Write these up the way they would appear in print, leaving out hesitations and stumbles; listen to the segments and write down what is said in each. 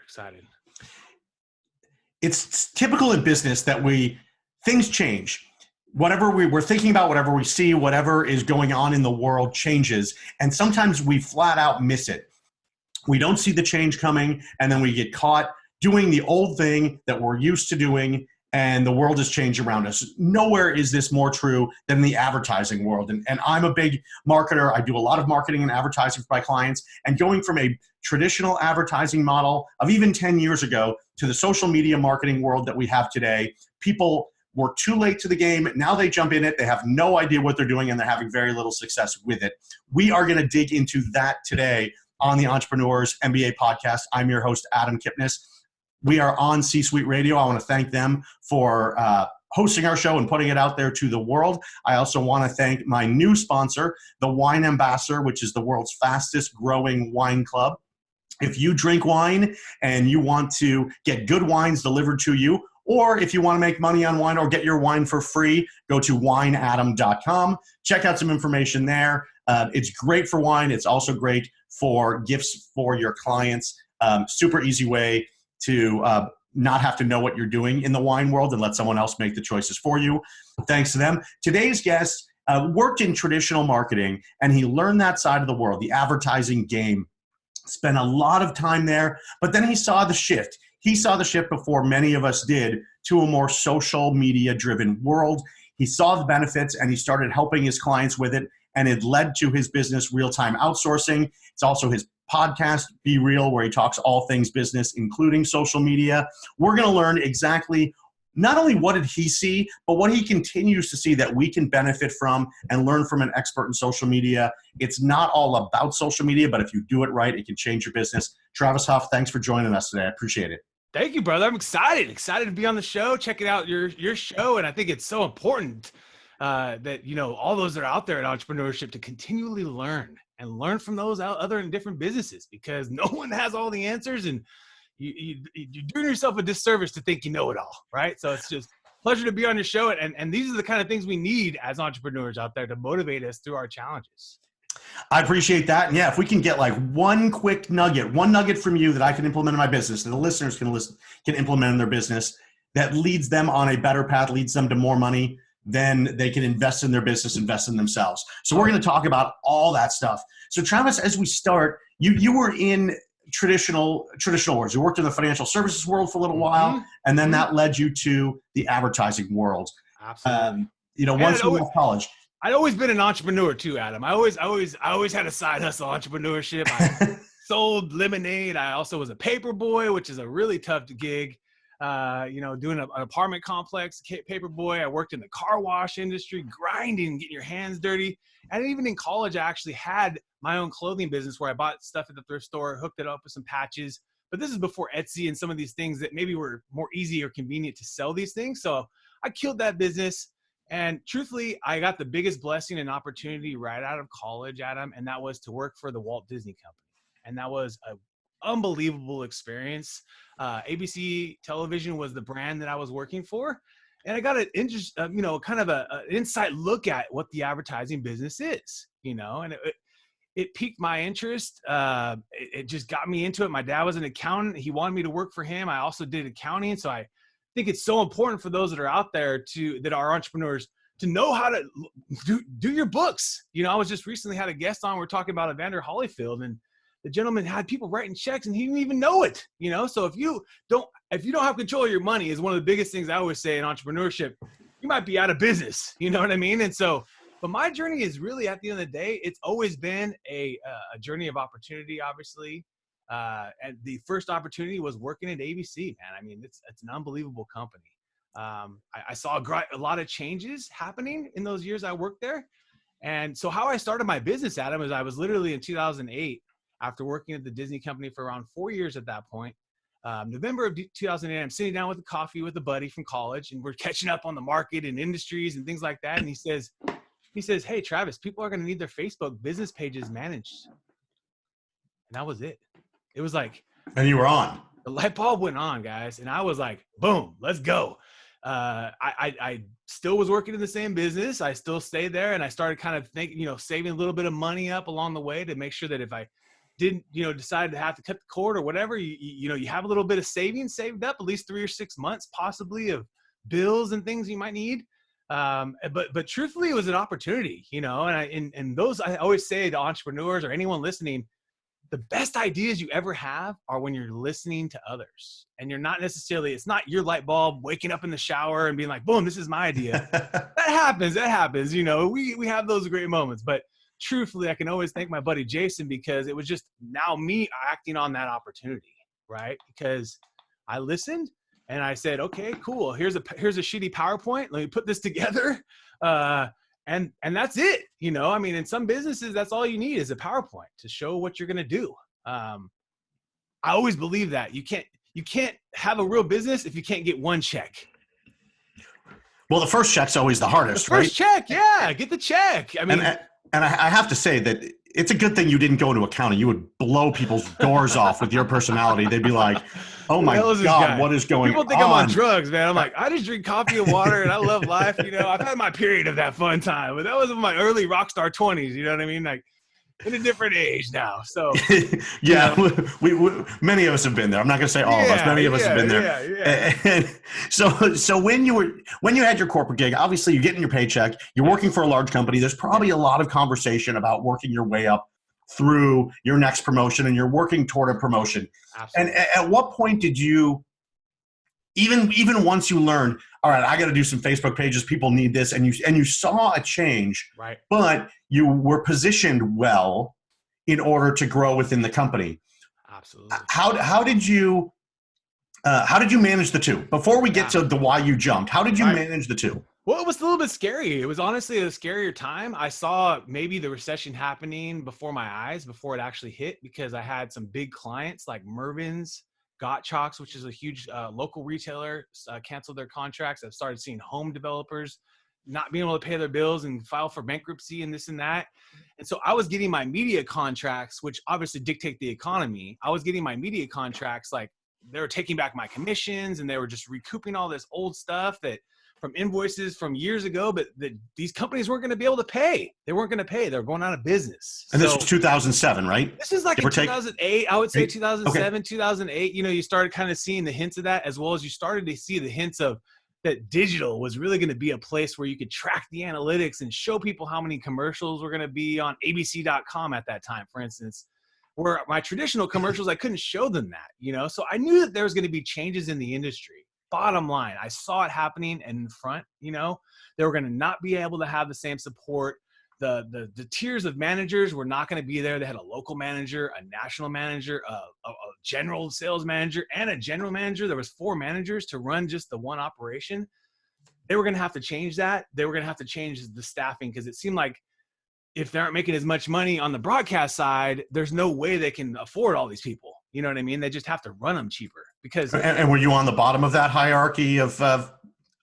Excited. It's typical in business that things change. Whatever we're thinking about, whatever we see, whatever is going on in the world changes. And sometimes we flat out miss it. We don't see the change coming, and then we get caught doing the old thing that we're used to doing, and the world has changed around us. Nowhere is this more true than the advertising world. And I'm a big marketer. I do a lot of marketing and advertising for my clients. And going from a traditional advertising model of even 10 years ago to the social media marketing world that we have today, people were too late to the game. Now they jump in it. They have no idea what they're doing, and they're having very little success with it. We are going to dig into that today on the Entrepreneurs MBA podcast. I'm your host, Adam Kipnes. We are on C-Suite Radio. I want to thank them for hosting our show and putting it out there to the world. I also want to thank my new sponsor, the Wine Ambassador, which is the world's fastest growing wine club. If you drink wine and you want to get good wines delivered to you, or if you want to make money on wine or get your wine for free, go to wineadam.com. Check out some information there. It's great for wine. It's also great for gifts for your clients. Super easy way to not have to know what you're doing in the wine world and let someone else make the choices for you. Thanks to them. Today's guest worked in traditional marketing, and he learned that side of the world, the advertising game. Spent a lot of time there, but then he saw the shift. He saw the shift before many of us did to a more social media driven world. He saw the benefits, and he started helping his clients with it, and it led to his business, Real-Time Outsourcing. It's also his podcast, Be Real, where he talks all things business, including social media. We're going to learn exactly not only what did he see, but what he continues to see that we can benefit from and learn from an expert in social media. It's not all about social media, but if you do it right, it can change your business. Travis Huff, thanks for joining us today. I appreciate it. Thank you, brother. I'm excited to be on the show, checking out your show. And I think it's so important that, all those that are out there in entrepreneurship to continually learn from those other in different businesses, because no one has all the answers, and you're doing yourself a disservice to think you know it all, right? So it's just a pleasure to be on your show. And these are the kind of things we need as entrepreneurs out there to motivate us through our challenges. I appreciate that. And yeah, if we can get like one nugget from you that I can implement in my business, and the listeners can implement in their business, that leads them on a better path, leads them to more money, then they can invest in their business, invest in themselves. So we're going to talk about all that stuff. So Travis, as we start, you were in traditional worlds. You worked in the financial services world for a little while, and then that led you to the advertising world. Absolutely. Once you left college. I'd always been an entrepreneur too, Adam. I always had a side hustle entrepreneurship. I sold lemonade. I also was a paper boy, which is a really tough gig. Doing an apartment complex, paper boy. I worked in the car wash industry, grinding, getting your hands dirty. And even in college, I actually had my own clothing business where I bought stuff at the thrift store, hooked it up with some patches. But this is before Etsy and some of these things that maybe were more easy or convenient to sell these things. So I killed that business. And truthfully, I got the biggest blessing and opportunity right out of college, Adam, and that was to work for the Walt Disney Company. And that was an unbelievable experience. ABC Television was the brand that I was working for. And I got an inside look at what the advertising business is, and it piqued my interest. It just got me into it. My dad was an accountant. He wanted me to work for him. I also did accounting. So I think it's so important for those that are out there that are entrepreneurs to know how to do your books. I was just recently had a guest on. We're talking about Evander Holyfield, and the gentleman had people writing checks and he didn't even know it. So if you don't have control of your money, is one of the biggest things I always say in entrepreneurship, you might be out of business. You know what I mean? And so, but my journey is really, at the end of the day, it's always been a journey of opportunity, obviously. And the first opportunity was working at ABC, man. I mean, it's an unbelievable company. I saw a lot of changes happening in those years I worked there. And so how I started my business, Adam, is I was literally in 2008, after working at the Disney company for around 4 years at that point. November of 2008, I'm sitting down with a coffee with a buddy from college, and we're catching up on the market and industries and things like that. And he says, "Hey, Travis, people are going to need their Facebook business pages managed." And that was it. It was like, and you were on. The light bulb went on, guys. And I was like, boom, let's go. I still was working in the same business. I still stayed there, and I started kind of thinking, saving a little bit of money up along the way to make sure that if I didn't, decide to have to cut the cord or whatever, you have a little bit of savings saved up, at least 3 or 6 months possibly of bills and things you might need. But truthfully, it was an opportunity, and those, I always say to entrepreneurs or anyone listening, the best ideas you ever have are when you're listening to others, and you're not necessarily, it's not your light bulb waking up in the shower and being like, boom, this is my idea. That happens. We have those great moments, but truthfully, I can always thank my buddy Jason, because it was just now me acting on that opportunity, right? Because I listened and I said, okay, cool. Here's a shitty PowerPoint. Let me put this together. And that's it. In some businesses, that's all you need is a PowerPoint to show what you're going to do. I always believe that you can't have a real business if you can't get one check. Well, the first check's always the hardest, the first check. Yeah. Get the check. And I have to say that it's a good thing you didn't go into accounting. You would blow people's doors off with your personality. They'd be like, oh my God, what is going on? People think I'm on drugs, man. I'm like, I just drink coffee and water and I love life. I've had my period of that fun time, but that was in my early rock star 20s. You know what I mean? Like, in a different age now. So yeah, we many of us have been there. I'm not going to say all of us. Many of us have been there. Yeah. And so when you had your corporate gig, obviously you're getting your paycheck, you're working for a large company. There's probably a lot of conversation about working your way up through your next promotion, and you're working toward a promotion. Absolutely. And at what point did you, even once you learned, all right, I got to do some Facebook pages, people need this, and you saw a change, right? But you were positioned well in order to grow within the company. Absolutely. How did you manage the two? Before we get to the why you jumped, how did you manage the two? Well, it was a little bit scary. It was honestly a scarier time. I saw maybe the recession happening before my eyes, before it actually hit, because I had some big clients like Mervyn's, Gottschalk's, which is a huge local retailer, canceled their contracts. I've started seeing home developers not being able to pay their bills and file for bankruptcy and this and that. And so I was getting my media contracts, which obviously dictate the economy. I was getting my media contracts, like they were taking back my commissions and they were just recouping all this old stuff that from invoices from years ago, but these companies weren't going to be able to pay. They weren't going to pay. They were going out of business. And this was 2007, right? This is like in 2008. I would say 2007, 2008. You started kind of seeing the hints of that, as well as you started to see the hints of that digital was really going to be a place where you could track the analytics and show people how many commercials were going to be on abc.com at that time, for instance, where my traditional commercials, I couldn't show them that, So I knew that there was going to be changes in the industry. Bottom line, I saw it happening in front, they were going to not be able to have the same support. The tiers of managers were not going to be there. They had a local manager, a national manager, a general sales manager, and a general manager. There was 4 managers to run just the one operation. They were going to have to change that. They were going to have to change the staffing, because it seemed like if they aren't making as much money on the broadcast side, there's no way they can afford all these people. You know what I mean? They just have to run them cheaper. Because and were you on the bottom of that hierarchy of people?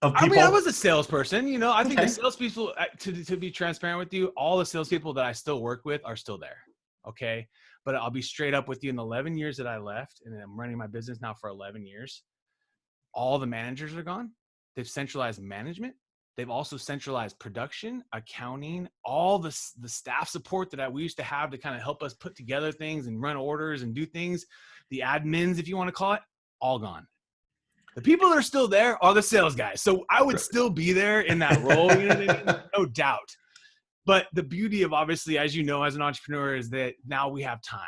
I mean, I was a salesperson. I think the salespeople, to be transparent with you, all the salespeople that I still work with are still there. Okay. But I'll be straight up with you. In the 11 years that I left, and I'm running my business now for 11 years, all the managers are gone. They've centralized management. They've also centralized production, accounting, all the staff support that we used to have to kind of help us put together things and run orders and do things. The admins, if you want to call it, all gone. The people that are still there are the sales guys. So I would still be there in that role, no doubt. But the beauty of, obviously, as you know, as an entrepreneur, is that now we have time,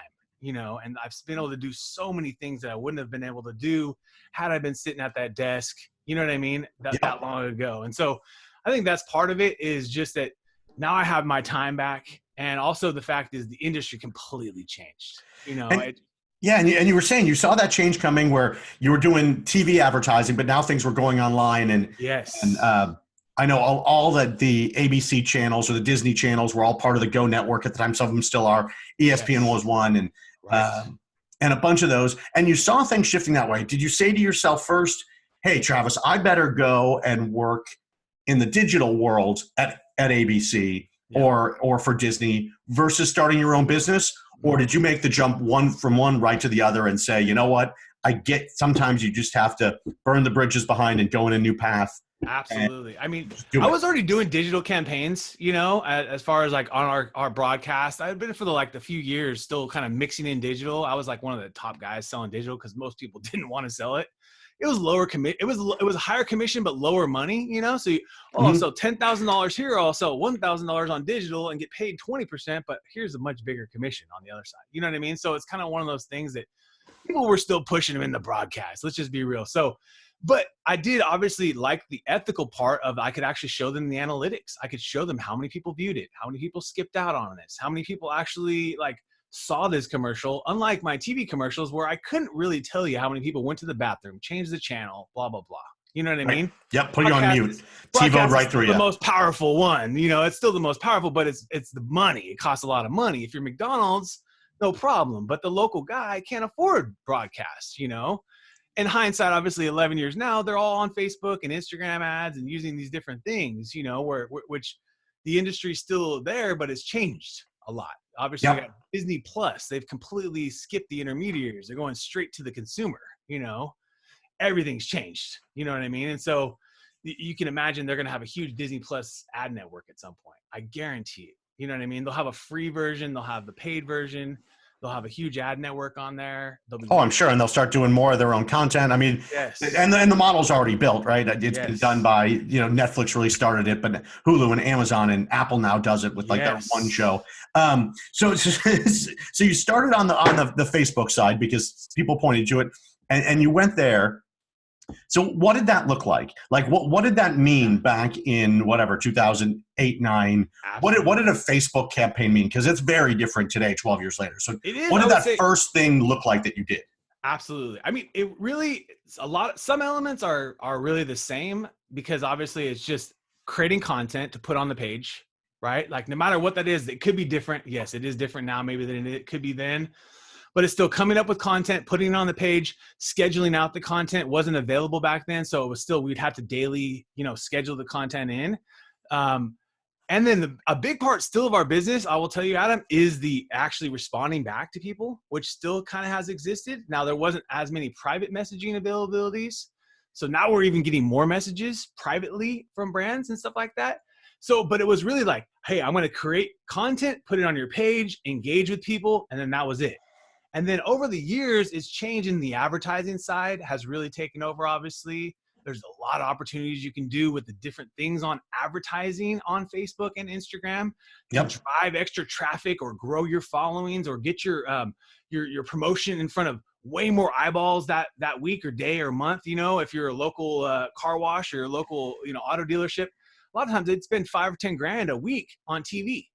and I've been able to do so many things that I wouldn't have been able to do had I been sitting at that desk, you know what I mean, that long ago. And so I think that's part of it, is just that now I have my time back. And also the fact is the industry completely changed, Yeah, and you were saying you saw that change coming, where you were doing TV advertising, but now things were going online. And yes, and I know all the ABC channels or the Disney channels were all part of the Go network at the time. Some of them still are. ESPN was one, and a bunch of those. And you saw things shifting that way. Did you say to yourself first, "Hey, Travis, I better go and work in the digital world at ABC or for Disney versus starting your own business"? Or did you make the jump from one right to the other and say, you know what, I get sometimes you just have to burn the bridges behind and go in a new path Absolutely. I mean, Do I it. was already doing digital campaigns, you know, as far as like on our broadcast. I've been for the few years still kind of mixing in digital. I was like one of the top guys selling digital because most people didn't want to sell it. It was lower commit. It was a higher commission but lower money, you know. So I'll Mhm. sell $10,000 here. I'll sell $1,000 on digital and get paid 20%. But here's a much bigger commission on the other side. You know what I mean? So it's kind of one of those things that people were still pushing them in the broadcast. Let's just be real. So, but I did obviously like the ethical part of I could actually show them the analytics. I could show them how many people viewed it, how many people skipped out on this, how many people actually like saw this commercial, unlike my TV commercials where I couldn't really tell you how many people went to the bathroom, changed the channel, blah, blah, blah. You know what I Right. mean? Yep. Put you on mute. TiVoed Broadcast right is through the you. most powerful one. You know, it's still the most powerful, but it's the money. It costs a lot of money. If you're McDonald's, no problem. But the local guy can't afford broadcast, you know? In hindsight, obviously 11 years now, they're all on Facebook and Instagram ads and using these different things, you know, which the industry's still there, but it's changed a lot. Obviously, you got Yep. Disney Plus. They've completely skipped the intermediaries. They're going straight to the consumer, you know? Everything's changed. You know what I mean? And so you can imagine they're going to have a huge Disney Plus ad network at some point. I guarantee it. You know what I mean? They'll have a free version. They'll have the paid version. They'll have a huge ad network on there. They'll be Oh, I'm sure, and they'll start doing more of their own content. I mean, yes, and the model's already built, right? It's been done yes, by, Netflix really started it, but Hulu and Amazon and Apple now does it with like their one yes. show. So so you started on the Facebook side because people pointed to it, and you went there. So what did that look like? Like what did that mean back in whatever 2008, 9? Absolutely. What did a Facebook campaign mean? Because it's very different today, 12 years later. So It is. what I did would that say first thing look like that you did? absolutely. I mean, it really it's a lot. Some elements are really the same because obviously it's just creating content to put on the page, right? Like no matter what that is, it could be different. Yes, it is different now, maybe than it could be then. But it's still coming up with content, putting it on the page, scheduling out the content wasn't available back then. So it was still, we'd have to daily, schedule the content in. Um, and then a big part still of our business, I will tell you, Adam, is the actually responding back to people, which still kind of has existed. Now, there wasn't as many private messaging availabilities. So now we're even getting more messages privately from brands and stuff like that. So, but it was really like, hey, I'm going to create content, put it on your page, engage with people. And then that was it. And then over the years, it's changing. The advertising side has really taken over, obviously. There's a lot of opportunities you can do with the different things on advertising on Facebook and Instagram to Yep. drive extra traffic or grow your followings or get your promotion in front of way more eyeballs that week or day or month. If you're a local car wash or a local auto dealership, a lot of times they'd spend 5 or 10 grand a week on TV.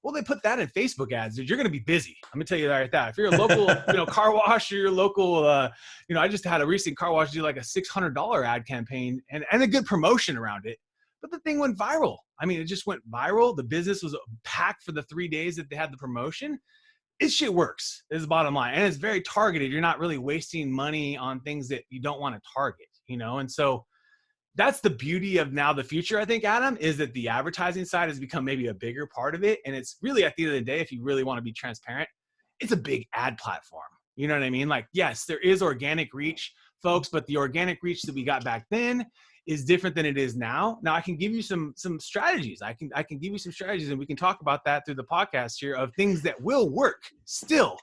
Well, they put that in Facebook ads. Dude, you're going to be busy. I'm going to tell you that right there. If you're a local, car wash or your local, I just had a recent car wash do like a $600 ad campaign and a good promotion around it. But the thing went viral. I mean, it just went viral. The business was packed for the 3 days that they had the promotion. It shit works is the bottom line. And it's very targeted. You're not really wasting money on things that you don't want to target, and so that's the beauty of now the future, I think, Adam, is that the advertising side has become maybe a bigger part of it. And it's really at the end of the day, if you really want to be transparent, it's a big ad platform. You know what I mean? Like, yes, there is organic reach, folks, but the organic reach that we got back then is different than it is now. Now I can give you some strategies. I can give you some strategies and we can talk about that through the podcast here of things that will work still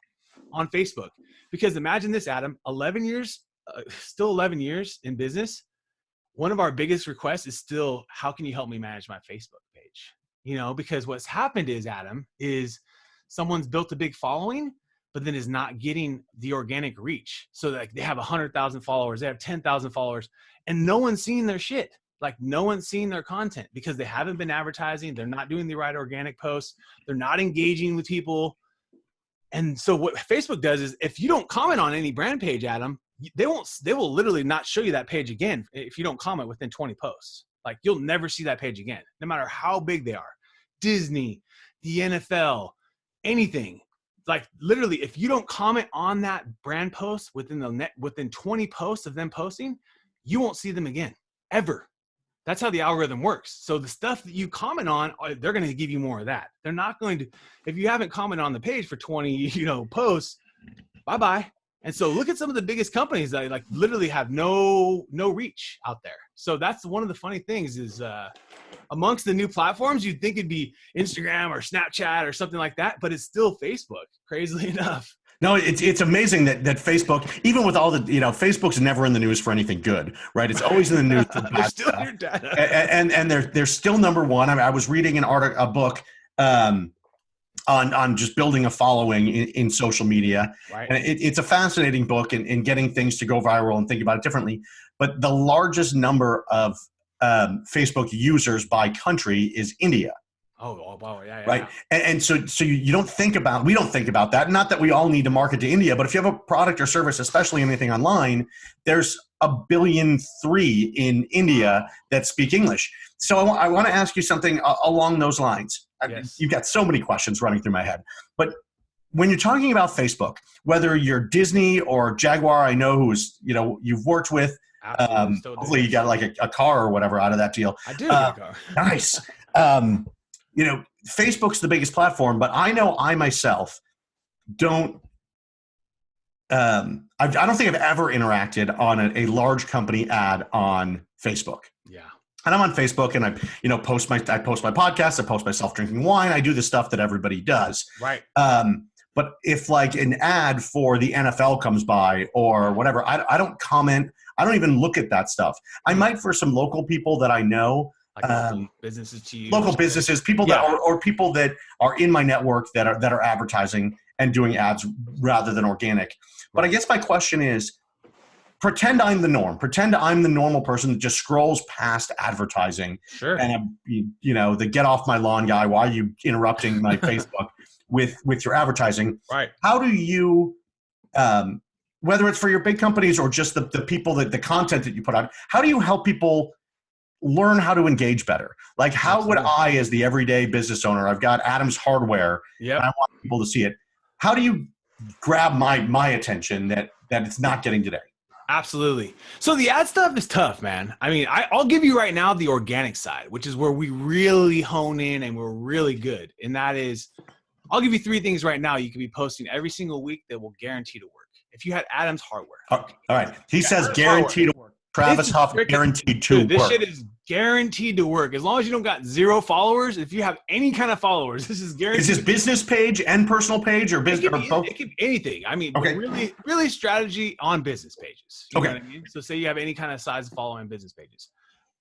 on Facebook. Because imagine this, Adam, 11 years, still 11 years in business. One of our biggest requests is still, how can you help me manage my Facebook page? Because what's happened is, Adam, is someone's built a big following, but then is not getting the organic reach. So like they have 100,000 followers, they have 10,000 followers, and no one's seeing their shit. Like no one's seeing their content because they haven't been advertising. They're not doing the right organic posts. They're not engaging with people. And so what Facebook does is if you don't comment on any brand page, Adam, they will literally not show you that page again if you don't comment within 20 posts. Like you'll never see that page again, no matter how big they are. Disney, the NFL, anything. Like literally, if you don't comment on that brand post within 20 posts of them posting, you won't see them again, ever. That's how the algorithm works. So the stuff that you comment on, they're going to give you more of that. They're not going to, if you haven't commented on the page for 20, posts, bye-bye. And so look at some of the biggest companies that like literally have no reach out there. So that's one of the funny things is amongst the new platforms, you'd think it'd be Instagram or Snapchat or something like that, but it's still Facebook, crazily enough. No, it's amazing that Facebook, even with all the, Facebook's never in the news for anything good, right? It's always in the news for bad still stuff. your data. And they're still number one. I was reading a book on just building a following in social media. Right. And it's a fascinating book in getting things to go viral and think about it differently. But the largest number of Facebook users by country is India. Oh, wow. Yeah. Right. And so we don't think about that. Not that we all need to market to India, but if you have a product or service, especially anything online, there's 1.3 billion in India that speak English. So I want to ask you something along those lines. Yes. You've got so many questions running through my head, but when you're talking about Facebook, whether you're Disney or Jaguar, I know who's, you've worked with, hopefully you got like a car or whatever out of that deal. I do get a car. Nice. Facebook's the biggest platform, but I know I myself don't, I don't think I've ever interacted on a large company ad on Facebook. Yeah. And I'm on Facebook and I post my podcast, I post myself drinking wine. I do the stuff that everybody does. Right. But if like an ad for the NFL comes by or whatever, I don't comment. I don't even look at that stuff. I might for some local people that I know, like local businesses to you. Local businesses, people that or people that are in my network that are advertising and doing ads rather than organic. But I guess my question is, pretend I'm the norm. Pretend I'm the normal person that just scrolls past advertising. Sure. And the get off my lawn guy. Why are you interrupting my Facebook with your advertising? Right. How do you, whether it's for your big companies or just the people the content that you put out, how do you help people learn how to engage better? Like how would I, as the everyday business owner, I've got Adam's hardware and I want people to see it. How do you grab my attention that it's not getting today? Absolutely. So the ad stuff is tough, man. I mean, I'll give you right now the organic side, which is where we really hone in and we're really good. And that is, I'll give you 3 things right now you can be posting every single week that will guarantee to work. If you had Adam's hardware. All right. He says guaranteed to work. Travis Huff guaranteed to work. This shit is guaranteed to work. As long as you don't got 0 followers, if you have any kind of followers, this is guaranteed. Is this business page and personal page or business or both? It could be anything. I mean, really strategy on business pages. You know what I mean? So say you have any kind of size following business pages.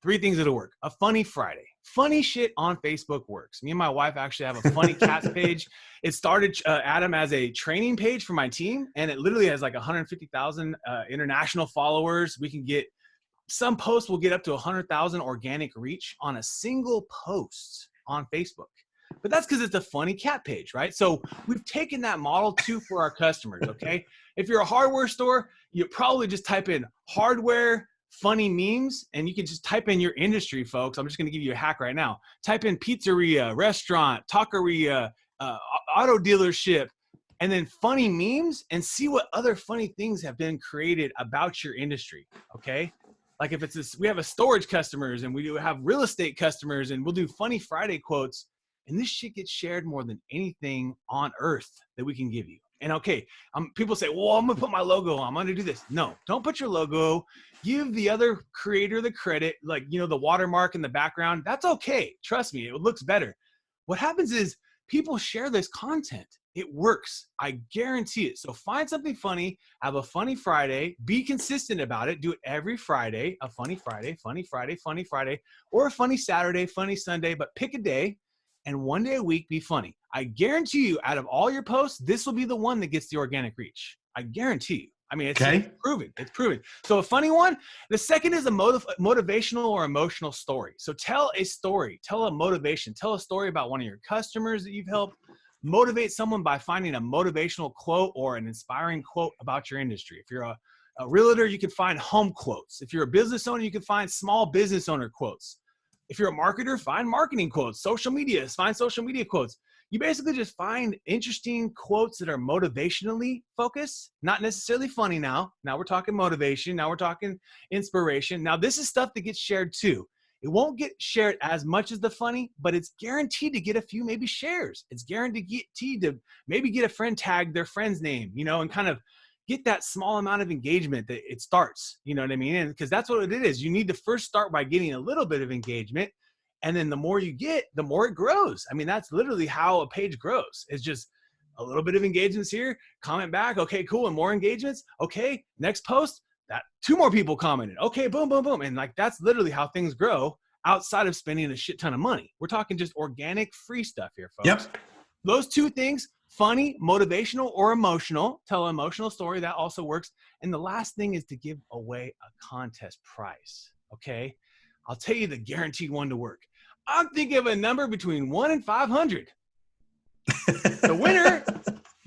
3 things that'll work. A funny Friday. Funny shit on Facebook works. Me and my wife actually have a funny cats page. It started, Adam, as a training page for my team, and it literally has like 150,000 international followers. We can get, some posts will get up to 100,000 organic reach on a single post on Facebook. But that's because it's a funny cat page, right? So we've taken that model too for our customers, okay? If you're a hardware store, you probably just type in hardware, funny memes, and you can just type in your industry, folks. I'm just going to give you a hack right now. Type in pizzeria, restaurant, taqueria, auto dealership, and then funny memes, and see what other funny things have been created about your industry, okay? Like if it's this, we have a storage customers and we do have real estate customers, and we'll do funny Friday quotes, and this shit gets shared more than anything on earth that we can give you. And okay, people say, well, I'm going to put my logo on. I'm going to do this. No, don't put your logo. Give the other creator the credit, like, the watermark in the background. That's okay. Trust me, it looks better. What happens is people share this content. It works. I guarantee it. So find something funny, have a funny Friday, be consistent about it. Do it every Friday, a funny Friday, funny Friday, funny Friday, or a funny Saturday, funny Sunday, but pick a day and 1 day a week be funny. I guarantee you, out of all your posts, this will be the one that gets the organic reach. I guarantee you. I mean, it's proven. It's proven. So a funny one. The second is a motivational or emotional story. So tell a story. Tell a motivation. Tell a story about one of your customers that you've helped. Motivate someone by finding a motivational quote or an inspiring quote about your industry. If you're a realtor, you can find home quotes. If you're a business owner, you can find small business owner quotes. If you're a marketer, find marketing quotes. Social media, find social media quotes. You basically just find interesting quotes that are motivationally focused, not necessarily funny now. Now we're talking motivation. Now we're talking inspiration. Now this is stuff that gets shared too. It won't get shared as much as the funny, but it's guaranteed to get a few maybe shares. It's guaranteed to maybe get a friend tag their friend's name, and kind of get that small amount of engagement that it starts, you know what I mean? And because that's what it is. You need to first start by getting a little bit of engagement. And then the more you get, the more it grows. I mean, that's literally how a page grows. It's just a little bit of engagements here, comment back. Okay, cool. And more engagements. Okay, next post, that 2 more people commented. Okay, boom, boom, boom. And like, that's literally how things grow outside of spending a shit ton of money. We're talking just organic free stuff here, folks. Yep. Those 2 things, funny, motivational, or emotional, tell an emotional story. That also works. And the last thing is to give away a contest prize. Okay. I'll tell you the guaranteed one to work. I'm thinking of a number between 1 and 500. The winner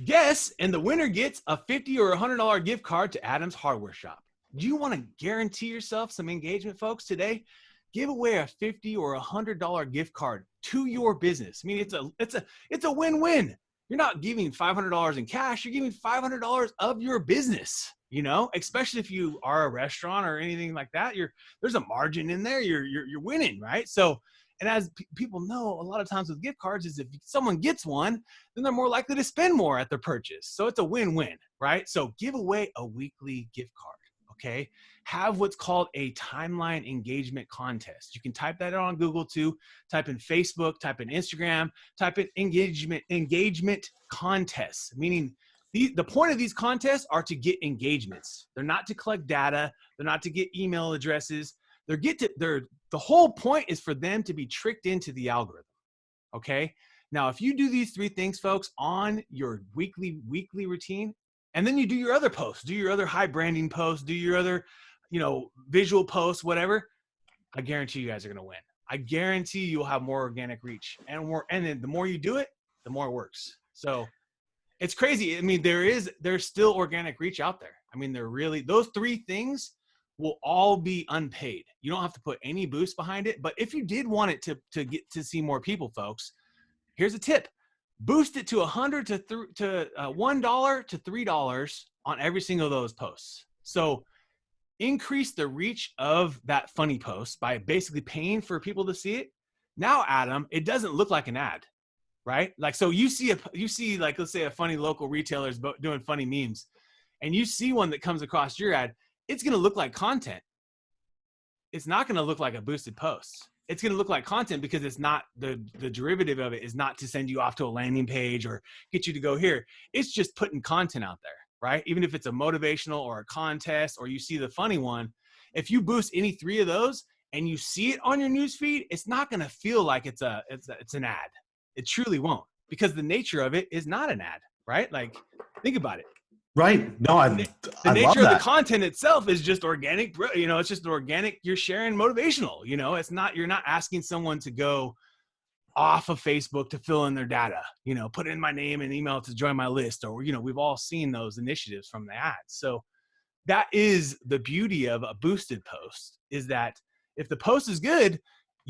guess, and the winner gets a $50 or $100 gift card to Adam's Hardware Shop. Do you want to guarantee yourself some engagement, folks, today? Give away a $50 or $100 gift card to your business. I mean, it's a win-win. You're not giving $500 in cash. You're giving $500 of your business, you know, especially if you are a restaurant or anything like that. There's a margin in there. You're winning, right? So, and as people know, a lot of times with gift cards is if someone gets one, then they're more likely to spend more at their purchase. So it's a win-win, right? So give away a weekly gift card, okay? Have what's called a timeline engagement contest. You can type that on Google too. Type in Facebook, type in Instagram, type in engagement contests, meaning the point of these contests are to get engagements. They're not to collect data. They're not to get email addresses. The whole point is for them to be tricked into the algorithm. Okay. Now, if you do these 3 things, folks, on your weekly routine, and then you do your other posts, do your other high branding posts, do your other, visual posts, whatever, I guarantee you guys are going to win. I guarantee you'll have more organic reach and then the more you do it, the more it works. So it's crazy. I mean, there's still organic reach out there. I mean, those 3 things will all be unpaid. You don't have to put any boost behind it. But if you did want it to get to see more people, folks, here's a tip. Boost it to $100 to $1 to $3 on every single of those posts. So increase the reach of that funny post by basically paying for people to see it. Now, Adam, it doesn't look like an ad, right? Like, so you see like, let's say a funny local retailer's doing funny memes, and you see one that comes across your ad. It's going to look like content. It's not going to look like a boosted post. It's going to look like content because it's not the derivative of it is not to send you off to a landing page or get you to go here. It's just putting content out there, right? Even if it's a motivational or a contest, or you see the funny one, if you boost any 3 of those and you see it on your newsfeed, it's not going to feel like it's an ad. It truly won't, because the nature of it is not an ad, right? Like, think about it. Right. No, the nature of the content itself is just organic. It's just organic. You're sharing motivational. You're not asking someone to go off of Facebook to fill in their data. Put in my name and email to join my list, or we've all seen those initiatives from the ads. So that is the beauty of a boosted post, is that if the post is good,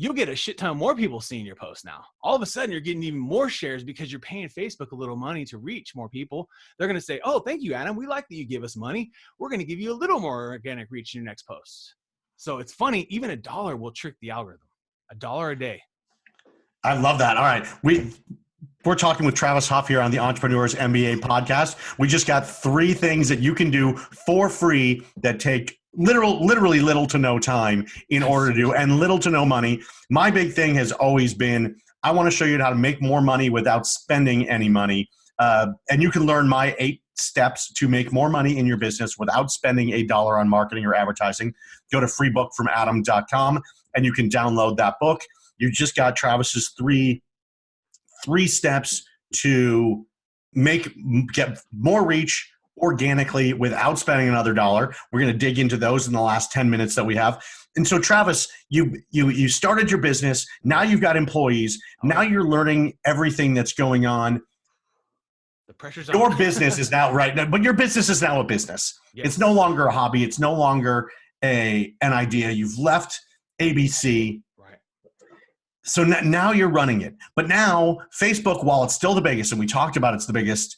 you'll get a shit ton more people seeing your post now. All of a sudden, you're getting even more shares because you're paying Facebook a little money to reach more people. They're going to say, oh, thank you, Adam. We like that you give us money. We're going to give you a little more organic reach in your next post. So it's funny. Even $1 will trick the algorithm. $1 a day. I love that. All right. We're talking with Travis Huff here on the Entrepreneurs MBA podcast. We just got 3 things that you can do for free that take literally little to no time in order to do, and little to no money. My big thing has always been, I want to show you how to make more money without spending any money. And you can learn my 8 steps to make more money in your business without spending $1 on marketing or advertising. Go to freebookfromadam.com and you can download that book. You just got Travis's three steps to get more reach organically without spending another $1. We're going to dig into those in the last 10 minutes that we have. And so, Travis, you started your business. Now you've got employees. Now you're learning everything that's going on. The pressure's Your on. business is now but your business is now a business. Yes. It's no longer a hobby. It's no longer an idea. You've left ABC. Right. So now you're running it. But now Facebook, while it's still the biggest, and we talked about it's the biggest,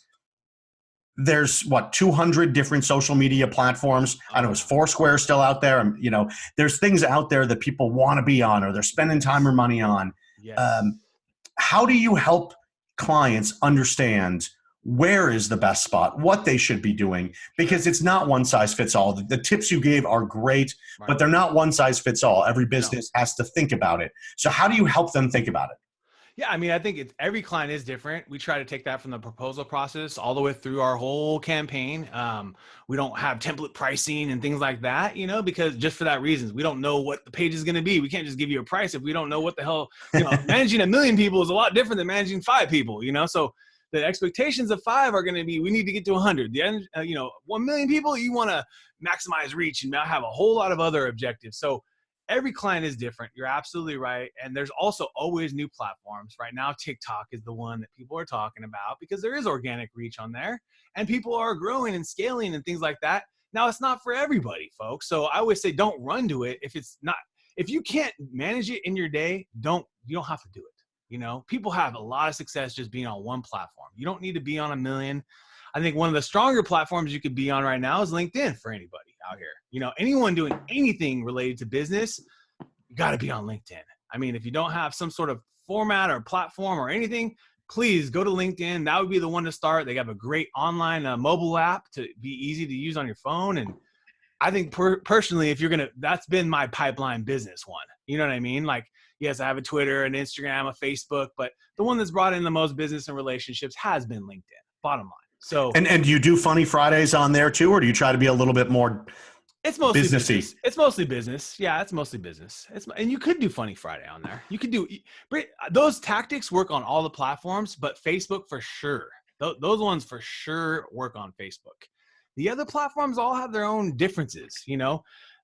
there's 200 different social media platforms. I know, is Foursquare still out there? There's things out there that people want to be on, or they're spending time or money on. Yes. How do you help clients understand where is the best spot, what they should be doing, because it's not one size fits all. The tips you gave are great, but they're not one size fits all. Every business has to think about it. So how do you help them think about it? Yeah, I mean, I think every client is different. We try to take that from the proposal process all the way through our whole campaign. We don't have template pricing and things like that, because just for that reason, we don't know what the page is going to be. We can't just give you a price if we don't know what the hell, managing 1 million people is a lot different than managing 5 people, so the expectations of 5 are going to be, we need to get to 100. 1 million people, you want to maximize reach and have a whole lot of other objectives. So every client is different. You're absolutely right. And there's also always new platforms. Right now, TikTok is the one that people are talking about because there is organic reach on there and people are growing and scaling and things like that. Now, it's not for everybody, folks. So I always say, don't run to it. If you can't manage it in your day, you don't have to do it. People have a lot of success just being on one platform. You don't need to be on 1 million. I think one of the stronger platforms you could be on right now is LinkedIn for anybody out here. Anyone doing anything related to business, you got to be on LinkedIn. I mean, if you don't have some sort of format or platform or anything, please go to LinkedIn. That would be the one to start. They have a great online mobile app to be easy to use on your phone. And I think personally, that's been my pipeline business one. You know what I mean? Like, yes, I have a Twitter, an Instagram, a Facebook, but the one that's brought in the most business and relationships has been LinkedIn, bottom line. So, and do you do Funny Fridays on there too, or do you try to be a little bit more it's mostly businessy? Business. It's mostly business. Yeah, it's mostly business. And you could do Funny Friday on there. You could do those tactics work on all the platforms, but Facebook for sure. Those ones for sure work on Facebook. The other platforms all have their own differences.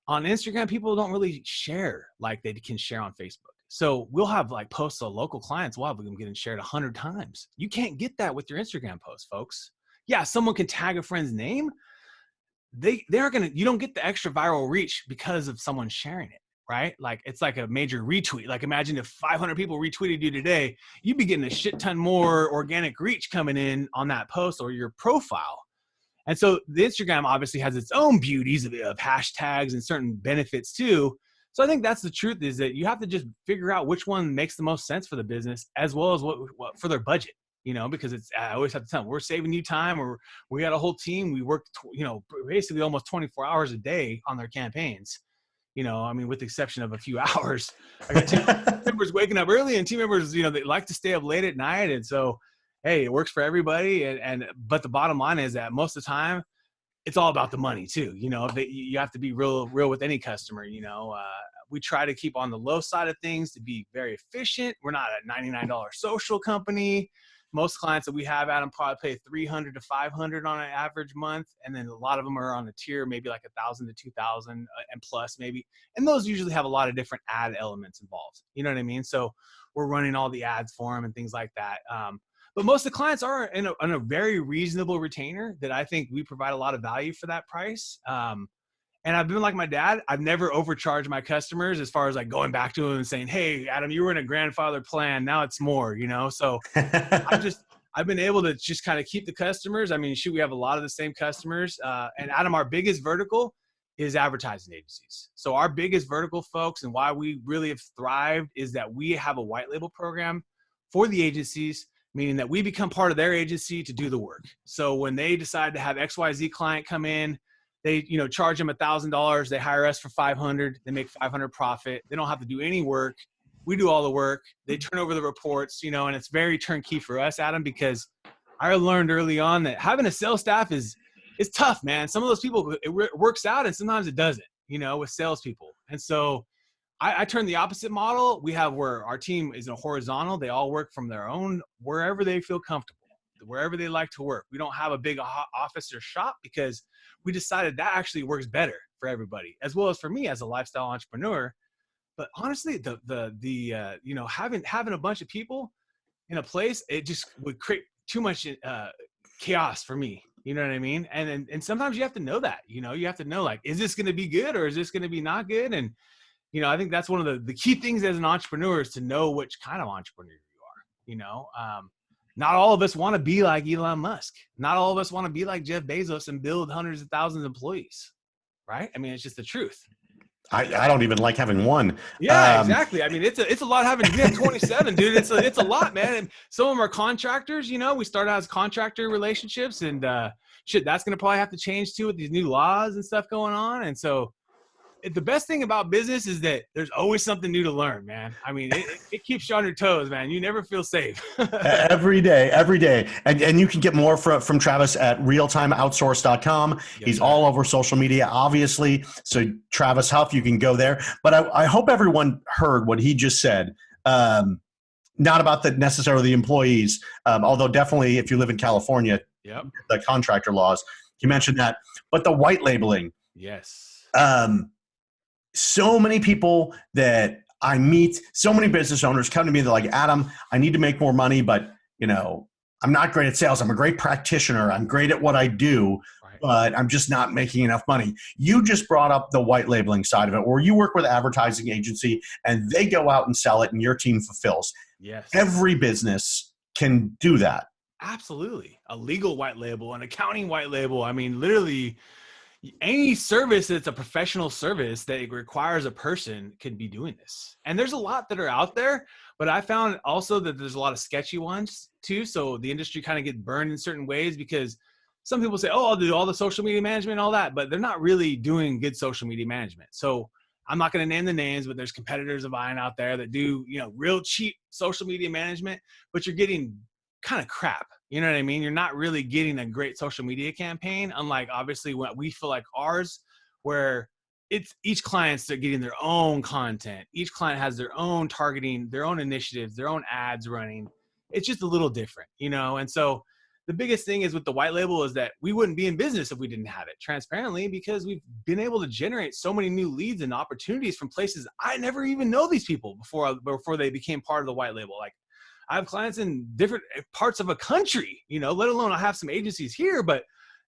On Instagram, people don't really share like they can share on Facebook. So we'll have like posts of local clients. We'll have them getting shared 100 times. You can't get that with your Instagram posts, folks. Yeah, someone can tag a friend's name. You don't get the extra viral reach because of someone sharing it, right? Like it's like a major retweet. Like imagine if 500 people retweeted you today, you'd be getting a shit ton more organic reach coming in on that post or your profile. And so the Instagram obviously has its own beauties of hashtags and certain benefits too. So I think that's the truth, is that you have to just figure out which one makes the most sense for the business as well as what for their budget. Because I always have to tell them, we're saving you time, or we got a whole team. We work, basically almost 24 hours a day on their campaigns. With the exception of a few hours. I got team members waking up early and team members, they like to stay up late at night. And so, hey, it works for everybody. But the bottom line is that most of the time, it's all about the money too. You have to be real with any customer. We try to keep on the low side of things to be very efficient. We're not a $99 social company. Most clients that we have, Adam, probably pay $300 to $500 on an average month. And then a lot of them are on a tier, maybe like $1,000 to $2,000 and plus maybe. And those usually have a lot of different ad elements involved. You know what I mean? So we're running all the ads for them and things like that. But most of the clients are in a very reasonable retainer that I think we provide a lot of value for that price. And I've been like my dad. I've never overcharged my customers as far as like going back to them and saying, hey, Adam, you were in a grandfather plan. Now it's more, So I've been able to just kind of keep the customers. I mean, we have a lot of the same customers. And Adam, our biggest vertical is advertising agencies. So our biggest vertical, folks, and why we really have thrived is that we have a white label program for the agencies, meaning that we become part of their agency to do the work. So when they decide to have XYZ client come in, they, charge them $1,000. They hire us for $500. They make $500 profit. They don't have to do any work. We do all the work. They turn over the reports, and it's very turnkey for us, Adam, because I learned early on that having a sales staff is tough, man. Some of those people, it works out and sometimes it doesn't, with salespeople. And so I turned the opposite model. We have where our team is a horizontal. They all work from their own, wherever they feel comfortable, wherever they like to work. We don't have a big office or shop because we decided that actually works better for everybody, as well as for me as a lifestyle entrepreneur. But honestly, having a bunch of people in a place, it just would create too much chaos for me. You know what I mean? And sometimes you have to know that. You have to know, like, is this going to be good or is this going to be not good? And I think that's one of the key things as an entrepreneur is to know which kind of entrepreneur you are. Not all of us want to be like Elon Musk. Not all of us want to be like Jeff Bezos and build hundreds of thousands of employees, right? I mean, it's just the truth. I don't even like having one. Yeah, exactly. I mean, it's a lot having, we have 27, dude. It's a lot, man. And some of them are contractors, you know, we started out as contractor relationships, and shit, that's going to probably have to change too with these new laws and stuff going on. And so the best thing about business is that there's always something new to learn, man. I mean, it keeps you on your toes, man. You never feel safe. Every day, every day. And you can get more from Travis at realtimeoutsource.com. Yes, He's sir. all over social media, obviously. So Travis Huff, you can go there. But I hope everyone heard what he just said. Not about necessarily the employees, although definitely if you live in California, Yep. the contractor laws, he mentioned that. But the white labeling. Yes. So many people that I meet, so many business owners come to me. They're like, Adam, I need to make more money, but I'm not great at sales. I'm a great practitioner. I'm great at what I do, Right. but I'm just not making enough money. You just brought up the white labeling side of it, where you work with an advertising agency and they go out and sell it and your team fulfills. Yes. Every business can do that. Absolutely. A legal white label, an accounting white label. I mean, literally any service that's a professional service that requires a person can be doing this. And there's a lot that are out there, but I found also that there's a lot of sketchy ones too. So the industry kind of gets burned in certain ways because some people say, oh, I'll do all the social media management and all that, but they're not really doing good social media management. So I'm not going to name the names, but there's competitors of mine out there that do, real cheap social media management, but you're getting kind of crap. You know what I mean? You're not really getting a great social media campaign, unlike obviously what we feel like ours, where it's each client's getting their own content. Each client has their own targeting, their own initiatives, their own ads running. It's just a little different, And so the biggest thing is with the white label is that we wouldn't be in business if we didn't have it transparently, because we've been able to generate so many new leads and opportunities from places I never even know these people before they became part of the white label. Like, I have clients in different parts of a country, let alone I have some agencies here, but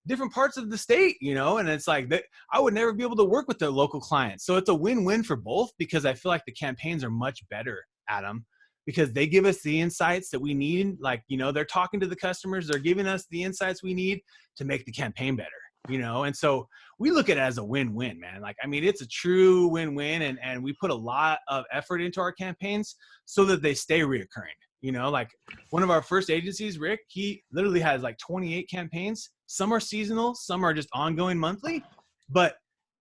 different parts of the state, and it's like that I would never be able to work with their local clients. So it's a win-win for both, because I feel like the campaigns are much better, Adam, because they give us the insights that we need. Like, they're talking to the customers, they're giving us the insights we need to make the campaign better, and so we look at it as a win-win, man. Like, I mean, it's a true win-win, and we put a lot of effort into our campaigns so that they stay reoccurring. Like one of our first agencies, Rick, he literally has like 28 campaigns. Some are seasonal, some are just ongoing monthly, but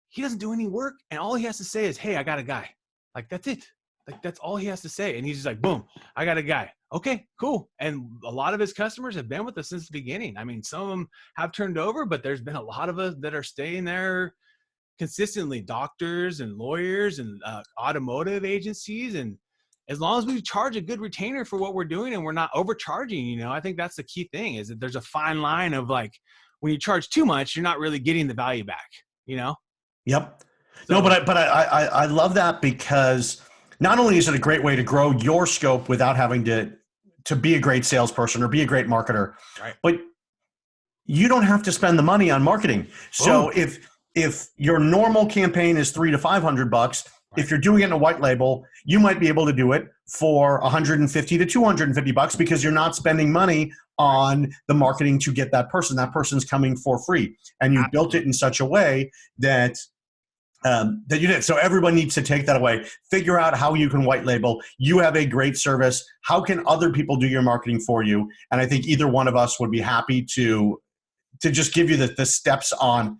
he doesn't do any work. And all he has to say is, hey, I got a guy. Like, that's it. Like, that's all he has to say. And he's just like, boom, I got a guy. Okay, cool. And a lot of his customers have been with us since the beginning. I mean, some of them have turned over, but there's been a lot of us that are staying there consistently, doctors and lawyers and automotive agencies. And as long as we charge a good retainer for what we're doing and we're not overcharging, I think that's the key thing, is that there's a fine line of like, when you charge too much, you're not really getting the value back, Yep. So, no, but I love that, because not only is it a great way to grow your scope without having to be a great salesperson or be a great marketer, right. But you don't have to spend the money on marketing. So if your normal campaign is $300 to $500, right. If you're doing it in a white label, you might be able to do it for $150 to $250, because you're not spending money on the marketing to get that person. That person's coming for free, and you built it in such a way that that you did. So everyone needs to take that away. Figure out how you can white label. You have a great service. How can other people do your marketing for you? And I think either one of us would be happy to just give you the steps on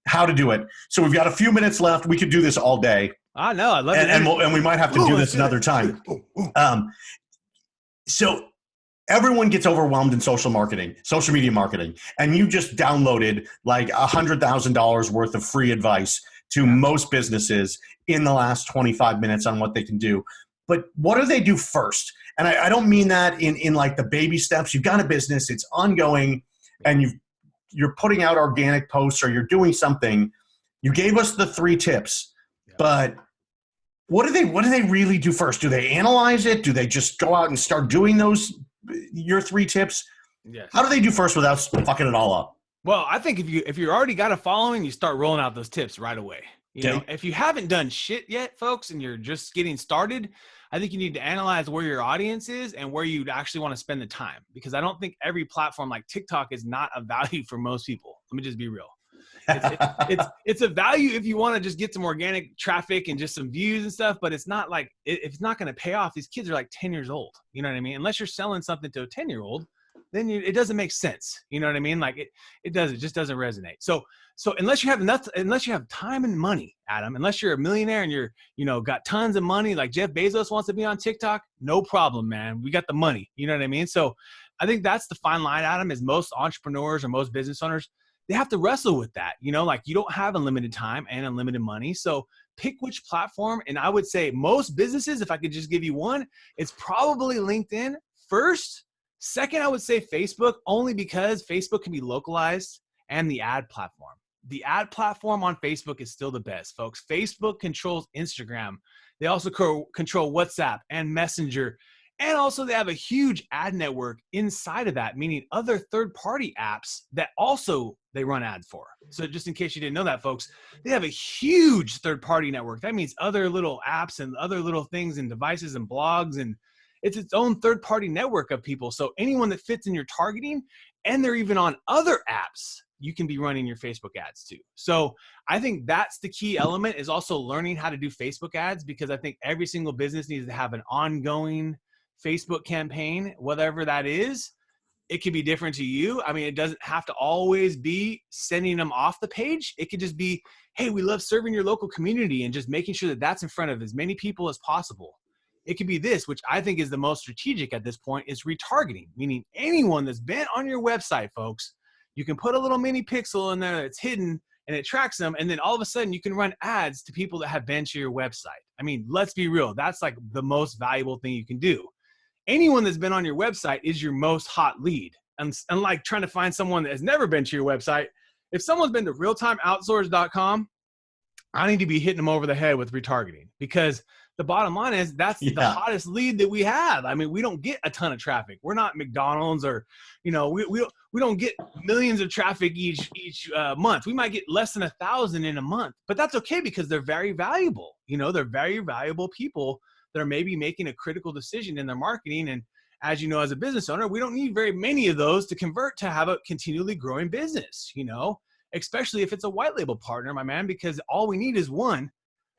how to do it. So we've got a few minutes left. We could do this all day. I know. I love it. And we might have to do this another time. So everyone gets overwhelmed in social media marketing, and you just downloaded like $100,000 worth of free advice to most businesses in the last 25 minutes on what they can do. But what do they do first? And I don't mean that in like the baby steps. You've got a business, it's ongoing, and you're putting out organic posts, or you're doing something. You gave us the 3 tips, but what do they really do first? Do they analyze it? Do they just go out and start doing your 3 tips? Yes. How do they do first without fucking it all up? Well, I think if you already got a following, you start rolling out those tips right away. You know, if you haven't done shit yet, folks, and you're just getting started, I think you need to analyze where your audience is and where you'd actually want to spend the time, because I don't think every platform like TikTok is not of value for most people. Let me just be real. It's a value if you want to just get some organic traffic and just some views and stuff, but it's not like, it's not going to pay off. These kids are like 10 years old. You know what I mean? Unless you're selling something to a 10-year-old, then it doesn't make sense. You know what I mean? Like it just doesn't resonate. So unless you have time and money, Adam, unless you're a millionaire and you're, got tons of money, like Jeff Bezos wants to be on TikTok, no problem, man. We got the money. You know what I mean? So I think that's the fine line, Adam, is most entrepreneurs or most business owners, they have to wrestle with that. Like you don't have unlimited time and unlimited money. So pick which platform. And I would say most businesses, if I could just give you one, it's probably LinkedIn first. Second, I would say Facebook, only because Facebook can be localized, and the ad platform. The ad platform on Facebook is still the best, folks. Facebook controls Instagram. They also control WhatsApp and Messenger. And also they have a huge ad network inside of that, meaning other third-party apps that also they run ads for. So just in case you didn't know that, folks, they have a huge third-party network. That means other little apps and other little things and devices and blogs, and it's its own third-party network of people. So anyone that fits in your targeting, and they're even on other apps, you can be running your Facebook ads too. So I think that's the key element, is also learning how to do Facebook ads, because I think every single business needs to have an ongoing Facebook campaign, whatever that is. It could be different to you. I mean, it doesn't have to always be sending them off the page. It could just be, hey, we love serving your local community, and just making sure that that's in front of as many people as possible. It could be this, which I think is the most strategic at this point, is retargeting, meaning anyone that's been on your website, folks, you can put a little mini pixel in there that's hidden and it tracks them. And then all of a sudden you can run ads to people that have been to your website. I mean, let's be real. That's like the most valuable thing you can do. Anyone that's been on your website is your most hot lead. And unlike trying to find someone that has never been to your website, if someone's been to realtimeoutsource.com, I need to be hitting them over the head with retargeting, because the bottom line is that's the hottest lead that we have. I mean, we don't get a ton of traffic. We're not McDonald's, or, we don't get millions of traffic each month. We might get less than 1,000 in a month, but that's okay, because they're very valuable. They're very valuable people that are maybe making a critical decision in their marketing. And as you know, as a business owner, we don't need very many of those to convert to have a continually growing business, especially if it's a white label partner, my man, because all we need is one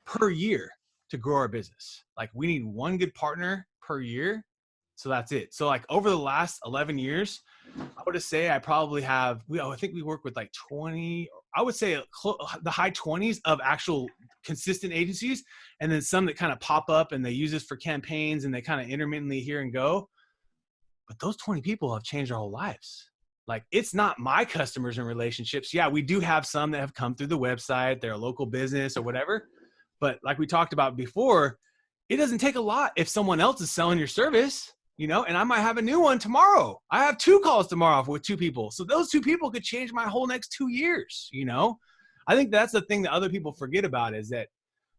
per year to grow our business. Like, we need one good partner per year. So that's it. So like over the last 11 years, I would say I probably have, I think we work with like 20, I would say the high 20s of actual consistent agencies. And then some that kind of pop up and they use this for campaigns and they kind of intermittently here and go. But those 20 people have changed our whole lives. Like, it's not my customers and relationships. Yeah, we do have some that have come through the website, they're a local business or whatever. But like we talked about before, it doesn't take a lot if someone else is selling your service, and I might have a new one tomorrow. I have 2 calls tomorrow with 2 people. So those 2 people could change my whole next 2 years, I think that's the thing that other people forget about, is that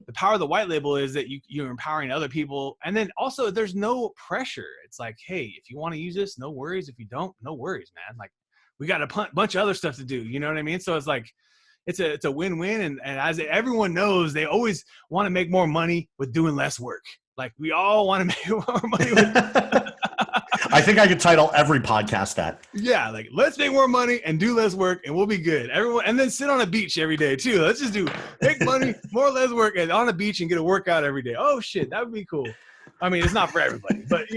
the power of the white label is that you're empowering other people. And then also there's no pressure. It's like, hey, if you want to use this, no worries. If you don't, no worries, man. Like, we got a bunch of other stuff to do. You know what I mean? So it's like, it's a win-win. And as everyone knows, they always want to make more money with doing less work. Like, we all want to make more money with I think I could title every podcast that. Yeah, like, let's make more money and do less work and we'll be good. Everyone, and then sit on a beach every day too. Let's just make money, more or less work, and on a beach and get a workout every day. Oh shit, that would be cool. I mean, it's not for everybody, but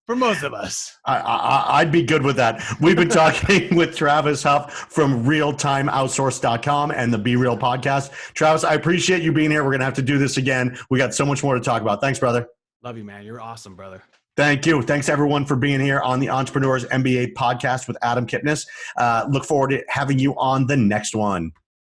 for most of us. I'd be good with that. We've been talking with Travis Huff from realtimeoutsource.com and the Be Real podcast. Travis, I appreciate you being here. We're going to have to do this again. We got so much more to talk about. Thanks, brother. Love you, man. You're awesome, brother. Thank you. Thanks, everyone, for being here on the Entrepreneurs MBA podcast with Adam Kipnes. Look forward to having you on the next one.